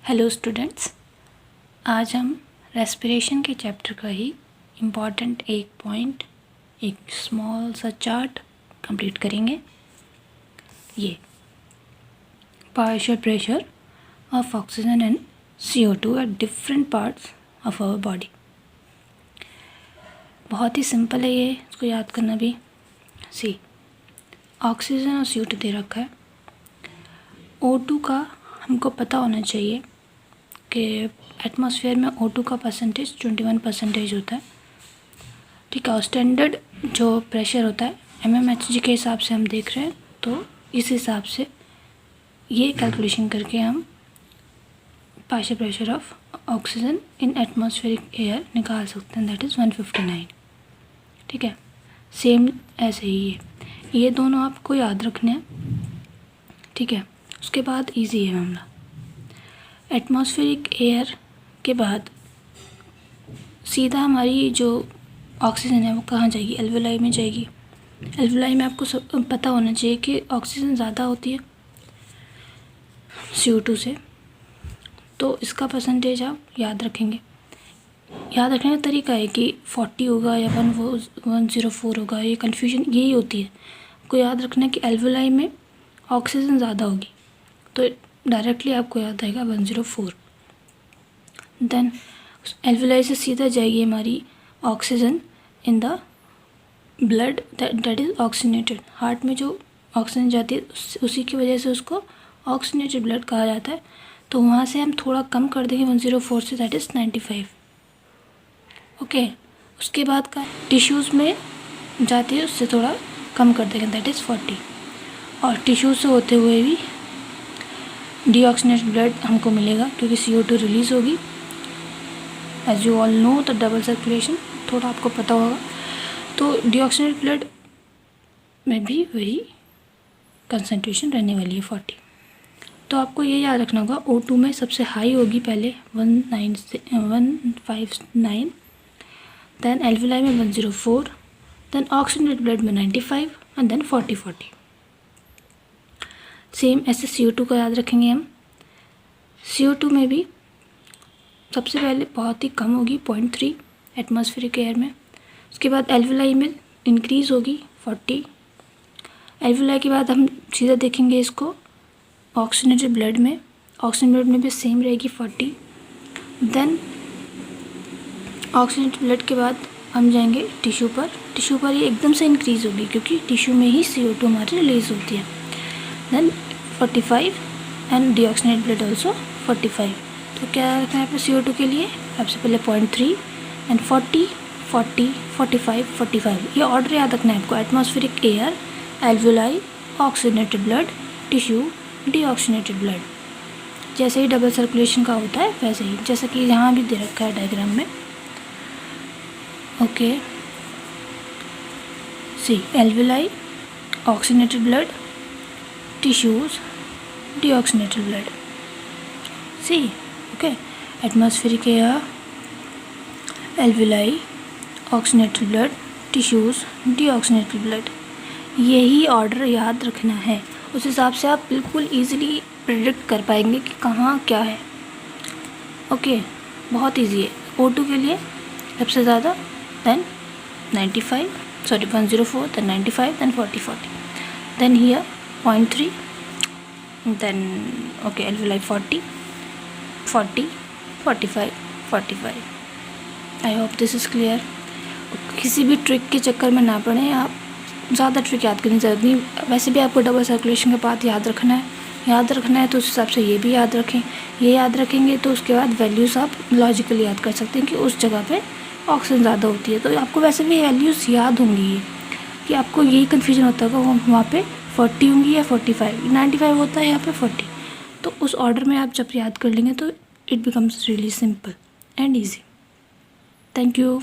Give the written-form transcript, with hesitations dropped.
Hello students, आज हम respiration के चैप्टर का ही इम्पॉर्टेंट एक पॉइंट, एक स्मॉल सा चार्ट कंप्लीट करेंगे। ये partial pressure of oxygen and CO2 at different parts of our body. बहुत ही सिंपल है ये, इसको याद करना भी। ऑक्सीजन और CO2 दे रखा है। O2 का हमको पता होना चाहिए कि एटमॉस्फेयर में O2 का परसेंटेज 21% होता है। ठीक है, और स्टैंडर्ड जो प्रेशर होता है mmHg के हिसाब से हम देख रहे हैं, तो इस हिसाब से ये कैलकुलेशन करके हम partial pressure of oxygen in atmospheric air निकाल सकते हैं, दैट इज़ 159। ठीक है, सेम ऐसे ही ये दोनों आपको याद रखने हैं। ठीक है, उसके बाद इजी है मामला। एटमॉस्फेरिक एयर के बाद सीधा हमारी जो ऑक्सीजन है वो कहाँ जाएगी? एल्वेलाई में जाएगी। एल्वेलाई में आपको सब पता होना चाहिए कि ऑक्सीजन ज़्यादा होती है CO2 से, तो इसका परसेंटेज आप याद रखेंगे। याद रखने का तरीका है कि 40 होगा या 104 होगा, ये कन्फ्यूजन यही होती है। आपको याद रखना है कि एल्वेलाई में ऑक्सीजन ज़्यादा होगी, तो डायरेक्टली आपको याद आएगा 104। देन एल्वेलाई से सीधा जाएगी हमारी oxygen in the blood, that is oxygenated. Heart में जो ऑक्सीजन जाती है उसी की वजह से उसको ऑक्सीनेटेड ब्लड कहा जाता है। तो वहाँ से हम थोड़ा कम कर देंगे 104 से, दैट इज़ 95। ओके, उसके बाद का टिश्यूज़ में जाती है, उससे थोड़ा कम कर देंगे, दैट इज़ 40। और टिश्यूज़ से होते हुए भी डीऑक्सीनेटेड ब्लड हमको मिलेगा क्योंकि CO2 रिलीज़ होगी। एज यू ऑल नो, तो डबल सर्कुलेशन थोड़ा आपको पता होगा। तो डीऑक्सीनेटेड ब्लड में भी वही कंसंट्रेशन रहने वाली है 40। तो आपको ये याद रखना होगा, O2 में सबसे हाई होगी पहले 159, देन एल्वेलाई में 104, देन ऑक्सीनेटेड ब्लड में 95 एंड देन 40। सेम ऐसे CO2 का याद रखेंगे हम। CO2 में भी सबसे पहले बहुत ही कम होगी 0.3 एटमॉस्फेरिक एयर में। उसके बाद एल्वेलाई में इंक्रीज़ होगी 40। एल्वेलाई के बाद हम सीधा देखेंगे इसको ऑक्सीनेटेड ब्लड में। ऑक्सीजन ब्लड में भी सेम रहेगी 40। देन ऑक्सीनेटेड ब्लड के बाद हम जाएंगे टिश्यू पर। टिश्यू पर ये एकदम से इंक्रीज़ होगी क्योंकि टिश्यू में ही CO2 हमारी रिलीज़ होती है। Then 45 and deoxygenated blood also 45। तो क्या रखना है यहाँ पे CO2 के लिए? सबसे पहले 0.3 एंड 40, 40, 45, 45। ये ऑर्डर याद रखना है आपको। Atmospheric air, alveoli, oxygenated blood, tissue, deoxygenated blood. जैसे ही डबल सर्कुलेशन का होता है वैसे ही, जैसा कि यहाँ भी दे रखा है डायग्राम में। Okay, see alveoli, oxygenated blood, tissues, deoxygenated blood. See, okay, atmospheric air, alveoli, oxygenated blood, tissues, deoxygenated blood. यही ऑर्डर याद रखना है। उस हिसाब से आप बिल्कुल ईजिली प्रेडिक्ट कर पाएंगे कि कहाँ क्या है। ओके, बहुत ईजी है। O2 के लिए सबसे ज़्यादा, then 104, then 95, then 40। Then here 0.3, then okay, alveoli 40, 45, 45। I hope this is clear. किसी भी ट्रिक के चक्कर में ना पड़े आप, ज़्यादा ट्रिक याद करने की ज़रूरत नहीं। वैसे भी आपको डबल सर्कुलेशन के बाद याद रखना है, तो उस हिसाब से ये भी याद रखें। ये याद रखेंगे तो उसके बाद वैल्यूज़ आप लॉजिकली याद कर सकते हैं कि उस जगह पे ऑक्सीजन ज़्यादा होती है, तो आपको वैसे भी वैल्यूज़ याद होंगी। ये कि आपको यही कन्फ्यूजन होता होगा वहाँ पे 40 होंगी या 45, 95 होता है यहाँ पे 40। तो उस ऑर्डर में आप जब याद कर लेंगे तो it becomes really simple and easy. Thank you.